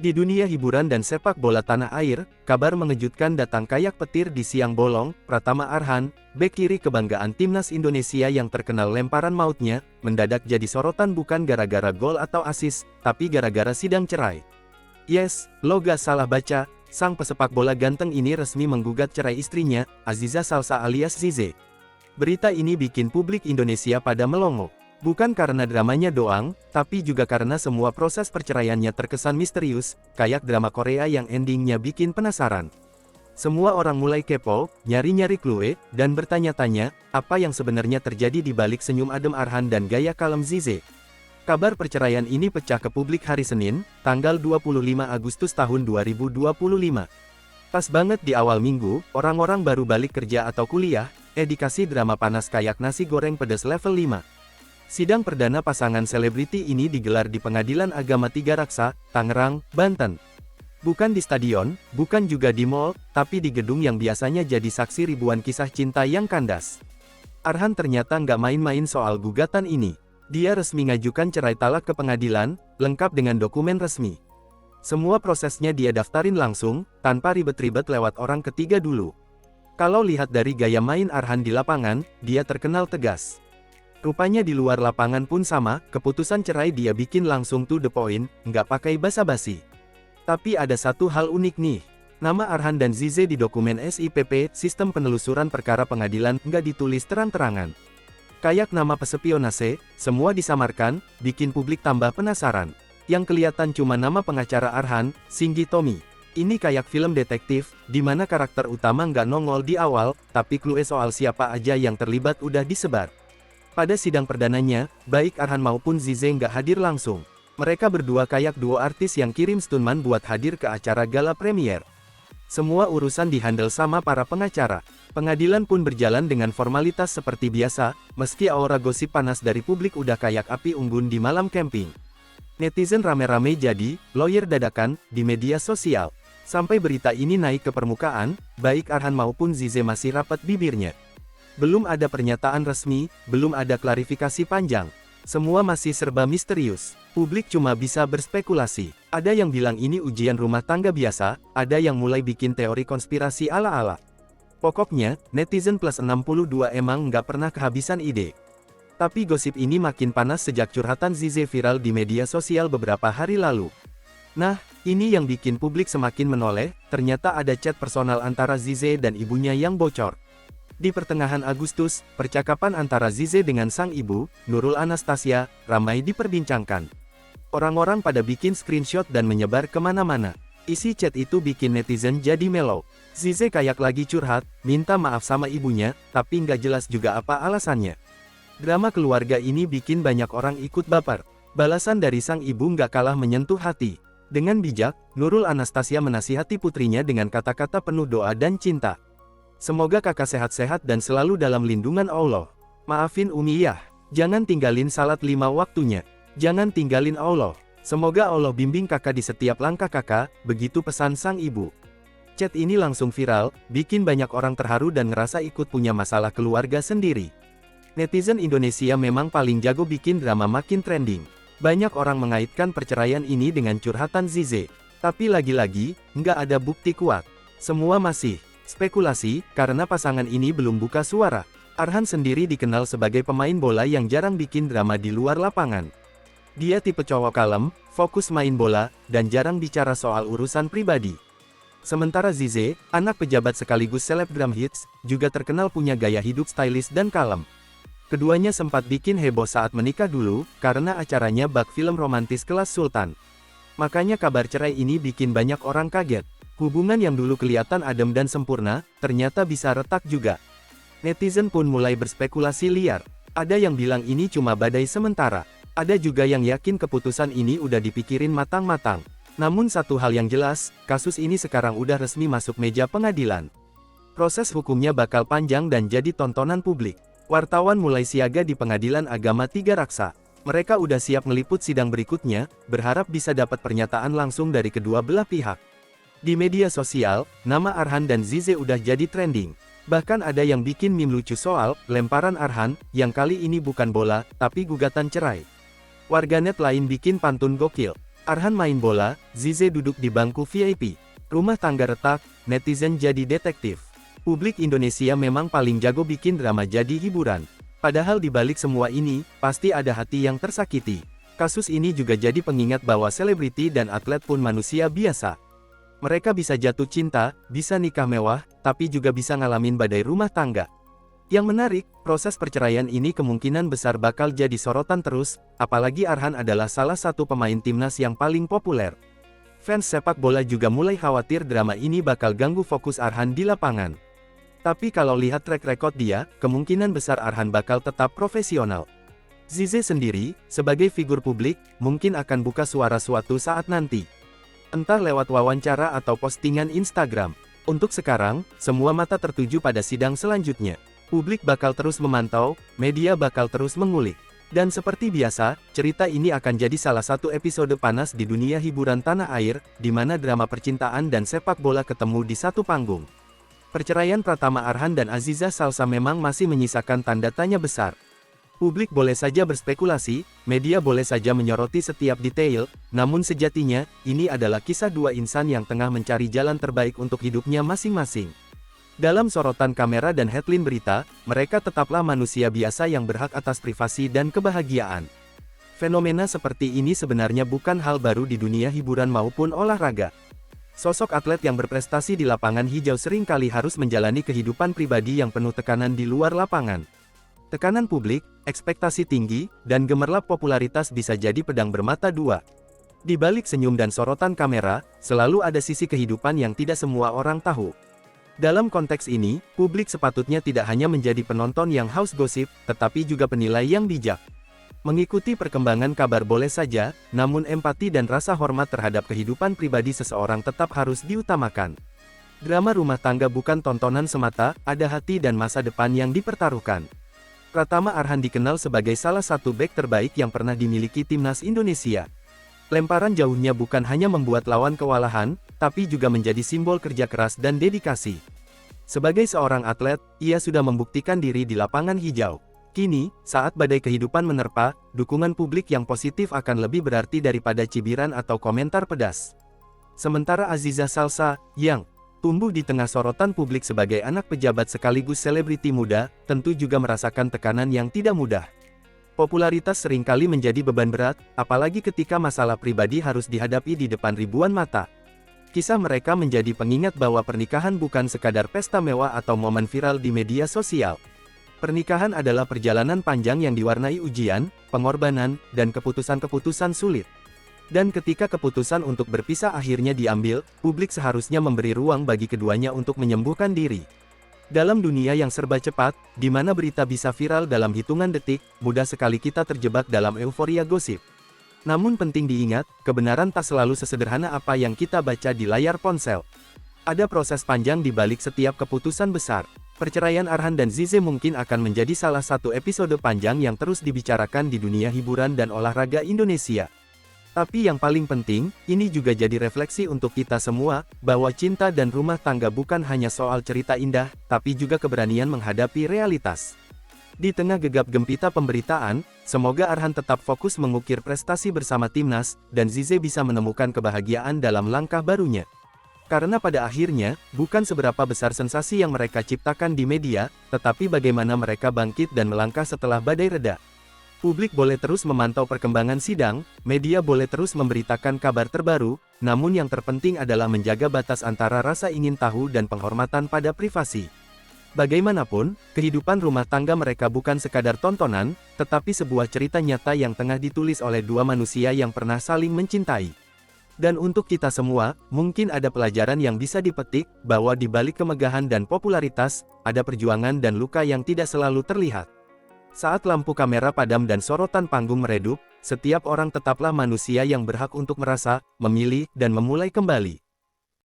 Di dunia hiburan dan sepak bola tanah air, kabar mengejutkan datang kayak petir di siang bolong. Pratama Arhan, bek kiri kebanggaan timnas Indonesia yang terkenal lemparan mautnya, mendadak jadi sorotan bukan gara-gara gol atau asis, tapi gara-gara sidang cerai. Yes, lo gak salah baca, sang pesepak bola ganteng ini resmi menggugat cerai istrinya, Aziza Salsa alias Zize. Berita ini bikin publik Indonesia pada melongo. Bukan karena dramanya doang, tapi juga karena semua proses perceraiannya terkesan misterius, kayak drama Korea yang endingnya bikin penasaran. Semua orang mulai kepo, nyari-nyari clue, dan bertanya-tanya, apa yang sebenarnya terjadi di balik senyum adem Arhan dan gaya kalem Zize. Kabar perceraian ini pecah ke publik hari Senin, tanggal 25 Agustus tahun 2025. Pas banget di awal minggu, orang-orang baru balik kerja atau kuliah, dikasih drama panas kayak nasi goreng pedas level 5. Sidang perdana pasangan selebriti ini digelar di Pengadilan Agama Tiga Raksa, Tangerang, Banten. Bukan di stadion, bukan juga di mall, tapi di gedung yang biasanya jadi saksi ribuan kisah cinta yang kandas. Arhan ternyata nggak main-main soal gugatan ini. Dia resmi ngajukan cerai talak ke pengadilan, lengkap dengan dokumen resmi. Semua prosesnya dia daftarin langsung, tanpa ribet-ribet lewat orang ketiga dulu. Kalau lihat dari gaya main Arhan di lapangan, dia terkenal tegas. Rupanya di luar lapangan pun sama, keputusan cerai dia bikin langsung to the point, nggak pakai basa-basi. Tapi ada satu hal unik nih. Nama Arhan dan Zize di dokumen SIPP, Sistem Penelusuran Perkara Pengadilan, nggak ditulis terang-terangan. Kayak nama pesepionase, semua disamarkan, bikin publik tambah penasaran. Yang kelihatan cuma nama pengacara Arhan, Shinji Tomi. Ini kayak film detektif, di mana karakter utama nggak nongol di awal, tapi clue soal siapa aja yang terlibat udah disebar. Pada sidang perdananya, baik Arhan maupun Zize nggak hadir langsung. Mereka berdua kayak duo artis yang kirim stuntman buat hadir ke acara gala premier. Semua urusan dihandle sama para pengacara. Pengadilan pun berjalan dengan formalitas seperti biasa, meski aura gosip panas dari publik udah kayak api unggun di malam camping. Netizen rame-rame jadi lawyer dadakan di media sosial. Sampai berita ini naik ke permukaan, baik Arhan maupun Zize masih rapat bibirnya. Belum ada pernyataan resmi, belum ada klarifikasi panjang. Semua masih serba misterius. Publik cuma bisa berspekulasi. Ada yang bilang ini ujian rumah tangga biasa, ada yang mulai bikin teori konspirasi ala-ala. Pokoknya, netizen plus 62 emang nggak pernah kehabisan ide. Tapi gosip ini makin panas sejak curhatan Zize viral di media sosial beberapa hari lalu. Nah, ini yang bikin publik semakin menoleh, ternyata ada chat personal antara Zize dan ibunya yang bocor. Di pertengahan Agustus, percakapan antara Zize dengan sang ibu, Nurul Anastasia, ramai diperbincangkan. Orang-orang pada bikin screenshot dan menyebar kemana-mana. Isi chat itu bikin netizen jadi melo. Zize kayak lagi curhat, minta maaf sama ibunya, tapi nggak jelas juga apa alasannya. Drama keluarga ini bikin banyak orang ikut baper. Balasan dari sang ibu nggak kalah menyentuh hati. Dengan bijak, Nurul Anastasia menasihati putrinya dengan kata-kata penuh doa dan cinta. Semoga kakak sehat-sehat dan selalu dalam lindungan Allah. Maafin Umi ya. Jangan tinggalin salat 5 waktunya. Jangan tinggalin Allah. Semoga Allah bimbing kakak di setiap langkah kakak, begitu pesan sang ibu. Chat ini langsung viral, bikin banyak orang terharu dan ngerasa ikut punya masalah keluarga sendiri. Netizen Indonesia memang paling jago bikin drama makin trending. Banyak orang mengaitkan perceraian ini dengan curhatan Zize. Tapi lagi-lagi, nggak ada bukti kuat. Semua masih spekulasi, karena pasangan ini belum buka suara. Arhan sendiri dikenal sebagai pemain bola yang jarang bikin drama di luar lapangan. Dia tipe cowok kalem, fokus main bola, dan jarang bicara soal urusan pribadi. Sementara Zize, anak pejabat sekaligus selebgram hits, juga terkenal punya gaya hidup stylish dan kalem. Keduanya sempat bikin heboh saat menikah dulu, karena acaranya bak film romantis kelas Sultan. Makanya kabar cerai ini bikin banyak orang kaget. Hubungan yang dulu kelihatan adem dan sempurna, ternyata bisa retak juga. Netizen pun mulai berspekulasi liar. Ada yang bilang ini cuma badai sementara. Ada juga yang yakin keputusan ini udah dipikirin matang-matang. Namun satu hal yang jelas, kasus ini sekarang udah resmi masuk meja pengadilan. Proses hukumnya bakal panjang dan jadi tontonan publik. Wartawan mulai siaga di Pengadilan Agama Tiga Raksa. Mereka udah siap ngeliput sidang berikutnya, berharap bisa dapat pernyataan langsung dari kedua belah pihak. Di media sosial, nama Arhan dan Zize udah jadi trending. Bahkan ada yang bikin meme lucu soal lemparan Arhan, yang kali ini bukan bola, tapi gugatan cerai. Warganet lain bikin pantun gokil. Arhan main bola, Zize duduk di bangku VIP. Rumah tangga retak, netizen jadi detektif. Publik Indonesia memang paling jago bikin drama jadi hiburan. Padahal di balik semua ini, pasti ada hati yang tersakiti. Kasus ini juga jadi pengingat bahwa selebriti dan atlet pun manusia biasa. Mereka bisa jatuh cinta, bisa nikah mewah, tapi juga bisa ngalamin badai rumah tangga. Yang menarik, proses perceraian ini kemungkinan besar bakal jadi sorotan terus, apalagi Arhan adalah salah satu pemain timnas yang paling populer. Fans sepak bola juga mulai khawatir drama ini bakal ganggu fokus Arhan di lapangan. Tapi kalau lihat track record dia, kemungkinan besar Arhan bakal tetap profesional. Zize sendiri, sebagai figur publik, mungkin akan buka suara suatu saat nanti. Entah lewat wawancara atau postingan Instagram. Untuk sekarang, semua mata tertuju pada sidang selanjutnya. Publik bakal terus memantau, media bakal terus mengulik. Dan seperti biasa, cerita ini akan jadi salah satu episode panas di dunia hiburan tanah air, di mana drama percintaan dan sepak bola ketemu di satu panggung. Perceraian Pratama Arhan dan Aziza Salsa memang masih menyisakan tanda tanya besar. Publik boleh saja berspekulasi, media boleh saja menyoroti setiap detail, namun sejatinya, ini adalah kisah dua insan yang tengah mencari jalan terbaik untuk hidupnya masing-masing. Dalam sorotan kamera dan headline berita, mereka tetaplah manusia biasa yang berhak atas privasi dan kebahagiaan. Fenomena seperti ini sebenarnya bukan hal baru di dunia hiburan maupun olahraga. Sosok atlet yang berprestasi di lapangan hijau seringkali harus menjalani kehidupan pribadi yang penuh tekanan di luar lapangan. Tekanan publik, ekspektasi tinggi, dan gemerlap popularitas bisa jadi pedang bermata dua. Di balik senyum dan sorotan kamera, selalu ada sisi kehidupan yang tidak semua orang tahu. Dalam konteks ini, publik sepatutnya tidak hanya menjadi penonton yang haus gosip, tetapi juga penilai yang bijak. Mengikuti perkembangan kabar boleh saja, namun empati dan rasa hormat terhadap kehidupan pribadi seseorang tetap harus diutamakan. Drama rumah tangga bukan tontonan semata, ada hati dan masa depan yang dipertaruhkan. Pratama Arhan dikenal sebagai salah satu bek terbaik yang pernah dimiliki timnas Indonesia. Lemparan jauhnya bukan hanya membuat lawan kewalahan, tapi juga menjadi simbol kerja keras dan dedikasi. Sebagai seorang atlet, ia sudah membuktikan diri di lapangan hijau. Kini, saat badai kehidupan menerpa, dukungan publik yang positif akan lebih berarti daripada cibiran atau komentar pedas. Sementara Aziza Salsa, yang tumbuh di tengah sorotan publik sebagai anak pejabat sekaligus selebriti muda, tentu juga merasakan tekanan yang tidak mudah. Popularitas seringkali menjadi beban berat, apalagi ketika masalah pribadi harus dihadapi di depan ribuan mata. Kisah mereka menjadi pengingat bahwa pernikahan bukan sekadar pesta mewah atau momen viral di media sosial. Pernikahan adalah perjalanan panjang yang diwarnai ujian, pengorbanan, dan keputusan-keputusan sulit. Dan ketika keputusan untuk berpisah akhirnya diambil, publik seharusnya memberi ruang bagi keduanya untuk menyembuhkan diri. Dalam dunia yang serba cepat, di mana berita bisa viral dalam hitungan detik, mudah sekali kita terjebak dalam euforia gosip. Namun penting diingat, kebenaran tak selalu sesederhana apa yang kita baca di layar ponsel. Ada proses panjang di balik setiap keputusan besar. Perceraian Arhan dan Zize mungkin akan menjadi salah satu episode panjang yang terus dibicarakan di dunia hiburan dan olahraga Indonesia. Tapi yang paling penting, ini juga jadi refleksi untuk kita semua, bahwa cinta dan rumah tangga bukan hanya soal cerita indah, tapi juga keberanian menghadapi realitas. Di tengah gegap gempita pemberitaan, semoga Arhan tetap fokus mengukir prestasi bersama timnas, dan Zize bisa menemukan kebahagiaan dalam langkah barunya. Karena pada akhirnya, bukan seberapa besar sensasi yang mereka ciptakan di media, tetapi bagaimana mereka bangkit dan melangkah setelah badai reda. Publik boleh terus memantau perkembangan sidang, media boleh terus memberitakan kabar terbaru, namun yang terpenting adalah menjaga batas antara rasa ingin tahu dan penghormatan pada privasi. Bagaimanapun, kehidupan rumah tangga mereka bukan sekadar tontonan, tetapi sebuah cerita nyata yang tengah ditulis oleh dua manusia yang pernah saling mencintai. Dan untuk kita semua, mungkin ada pelajaran yang bisa dipetik, bahwa di balik kemegahan dan popularitas, ada perjuangan dan luka yang tidak selalu terlihat. Saat lampu kamera padam dan sorotan panggung meredup, setiap orang tetaplah manusia yang berhak untuk merasa, memilih, dan memulai kembali.